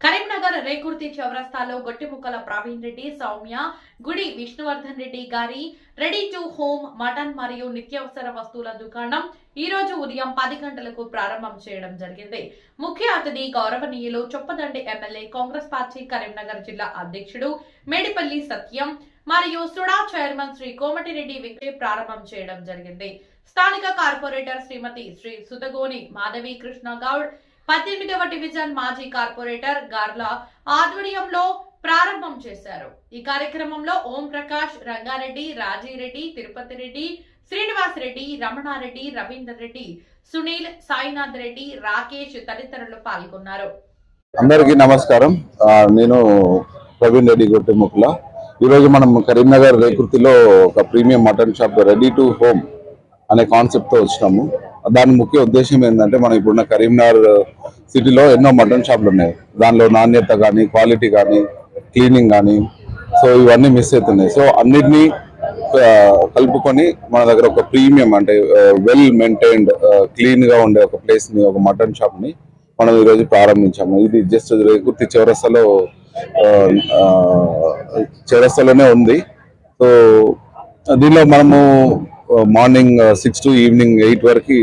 కరీంనగర్ రేకుర్తి చౌరస్తాలో గొట్టిముక్కల ప్రవీణ్ రెడ్డి, సౌమ్య, గుడి విష్ణువర్ధన్ రెడ్డి గారి రెడీ టు హోమ్ మటన్ మరియు నిత్యావసర వస్తువుల దుకాణం ఈ రోజు ఉదయం 10 గంటలకు ప్రారంభం చేయడం జరిగింది. ముఖ్య అతిథి గౌరవనీయులు చొప్పదండి ఎమ్మెల్యే కాంగ్రెస్ పార్టీ కరీంనగర్ జిల్లా అధ్యక్షుడు మేడిపల్లి సత్యం మరియు సుడా చైర్మన్ శ్రీ కోమటిరెడ్డి వెంకటే ప్రారంభం చేయడం జరిగింది. స్థానిక కార్పొరేటర్ శ్రీమతి శ్రీ సుదగోని మాధవి కృష్ణ గౌడ్ 18వ డివిజన్ మాజీ కార్పొరేటర్ గార్ల ఆధ్వర్యంలో ప్రారంభం చేశారు. ఈ కార్యక్రమంలో ఓం ప్రకాష్, రంగారెడ్డి, రాజీరెడ్డి, తిరుపతి రెడ్డి, శ్రీనివాస్ రెడ్డి, రమణారెడ్డి, రవీందర్ రెడ్డి, సునీల్, సాయినాథ్ రెడ్డి, రాకేష్ తదితరులు పాల్గొన్నారు. అందరికీ నమస్కారం. నేను ప్రవీణ్ రెడ్డి గొట్టిముక్కల. ఈరోజు మనం కరీంనగర్ రేకుర్తిలో ఒక premium mutton shop ready to home అనే కాన్సెప్ట్ తో వచ్చినాము. దాని ముఖ్య ఉద్దేశం ఏంటంటే, మనం ఇప్పుడున్న కరీంనగర్ సిటీలో ఎన్నో మటన్ షాపులు ఉన్నాయి. దానిలో నాణ్యత కానీ, క్వాలిటీ కానీ, క్లీనింగ్ కానీ, సో ఇవన్నీ మిస్ అవుతున్నాయి. సో అన్నిటినీ కలుపుకొని మన దగ్గర ఒక ప్రీమియం అంటే వెల్ మెయింటైన్డ్ క్లీన్ గా ఉండే ఒక ప్లేస్ ని, ఒక మటన్ షాప్ ని మనం ఈరోజు ప్రారంభించాము. ఇది జస్ట్ రేకుర్తి చౌరస్తాలోనే ఉంది. సో దీనిలో మనము మార్నింగ్ 6 to ఈవినింగ్ 8 వరకు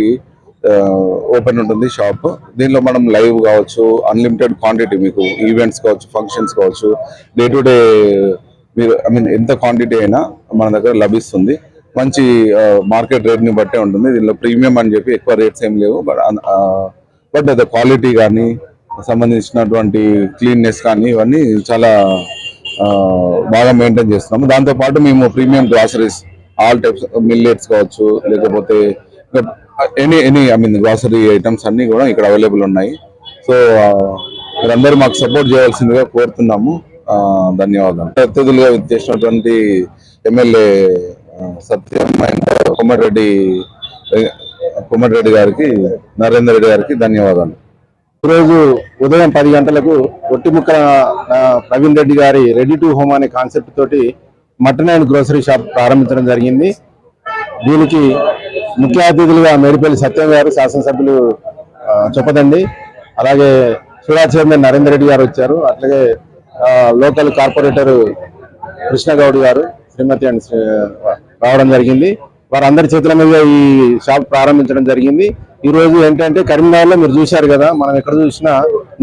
ఓపెన్ ఉంటుంది షాప్. దీనిలో మనం లైవ్ కావచ్చు, అన్లిమిటెడ్ క్వాంటిటీ, మీకు ఈవెంట్స్ కావచ్చు, ఫంక్షన్స్ కావచ్చు, డే టు డే మీరు ఎంత క్వాంటిటీ అయినా మన దగ్గర లభిస్తుంది. మంచి మార్కెట్ రేట్ ని బట్టే ఉంటుంది. దీనిలో ప్రీమియం అని చెప్పి ఎక్కువ రేట్స్ ఏం లేవు. బట్ అది క్వాలిటీ కానీ, సంబంధించినటువంటి క్లీన్నెస్ కానీ ఇవన్నీ చాలా బాగా మెయింటైన్ చేస్తున్నాము. దాంతోపాటు మేము premium groceries, all types millets కావచ్చు, లేకపోతే ఎనీ గ్రాసరీ ఐటమ్స్ అన్ని కూడా ఇక్కడ అవైలబుల్ ఉన్నాయి. సో మీరందరూ మాకు సపోర్ట్ చేయాల్సిందిగా కోరుతున్నాము. ధన్యవాదాలు. అతిథులుగా చేసినటువంటి ఎమ్మెల్యే సత్యం అండ్ కోమటిరెడ్డి గారికి, నరేందర్ రెడ్డి గారికి ధన్యవాదాలు. ఈరోజు ఉదయం 10 గంటలకు గొట్టిముక్కల ప్రవీణ్ రెడ్డి గారి రెడీ టు హోమ్ అనే కాన్సెప్ట్ తోటి మటన్ అండ్ గ్రోసరీ షాప్ ప్రారంభించడం జరిగింది. దీనికి ముఖ్య అతిథులుగా మేడిపల్లి సత్యం గారు, శాసనసభ్యులు చొప్పదండి, అలాగే సుడా చైర్మన్ నరేందర్ రెడ్డి గారు వచ్చారు. అట్లాగే లోకల్ కార్పొరేటర్ కృష్ణ గౌడ్ గారు, శ్రీమతి అండ్ రావడం జరిగింది. వారందరి చేతుల మీద ఈ షాప్ ప్రారంభించడం జరిగింది. ఈ రోజు ఏంటంటే, కరీంనగర్లో మీరు చూశారు కదా, మనం ఎక్కడ చూసినా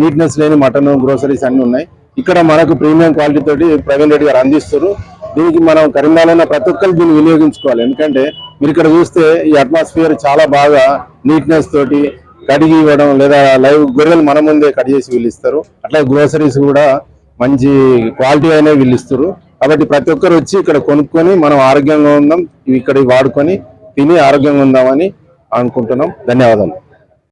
నీట్నెస్ లేని మటన్, గ్రోసరీస్ అన్ని ఉన్నాయి. ఇక్కడ మనకు ప్రీమియం క్వాలిటీ తోటి ప్రవీణ్ రెడ్డి గారు అందిస్తారు. దీనికి మనం కరీంనగర్లో ప్రతి ఒక్కరు దీన్ని వినియోగించుకోవాలి. ఎందుకంటే మీరు ఇక్కడ చూస్తే ఈ అట్మాస్ఫియర్ చాలా బాగా నీట్నెస్ తోటి కడిగి ఇవ్వడం, లేదా లైవ్ గొర్రెలు మన ముందే కట్ చేసి వీళ్ళిస్తారు. అట్లా గ్రోసరీస్ కూడా మంచి క్వాలిటీ అయినా వీళ్ళిస్తారు. కాబట్టి ప్రతి ఒక్కరు వచ్చి ఇక్కడ కొనుక్కొని మనం ఆరోగ్యంగా ఉందాం, ఇక్కడ వాడుకొని తిని ఆరోగ్యంగా ఉందామని అనుకుంటున్నాం. ధన్యవాదాలు.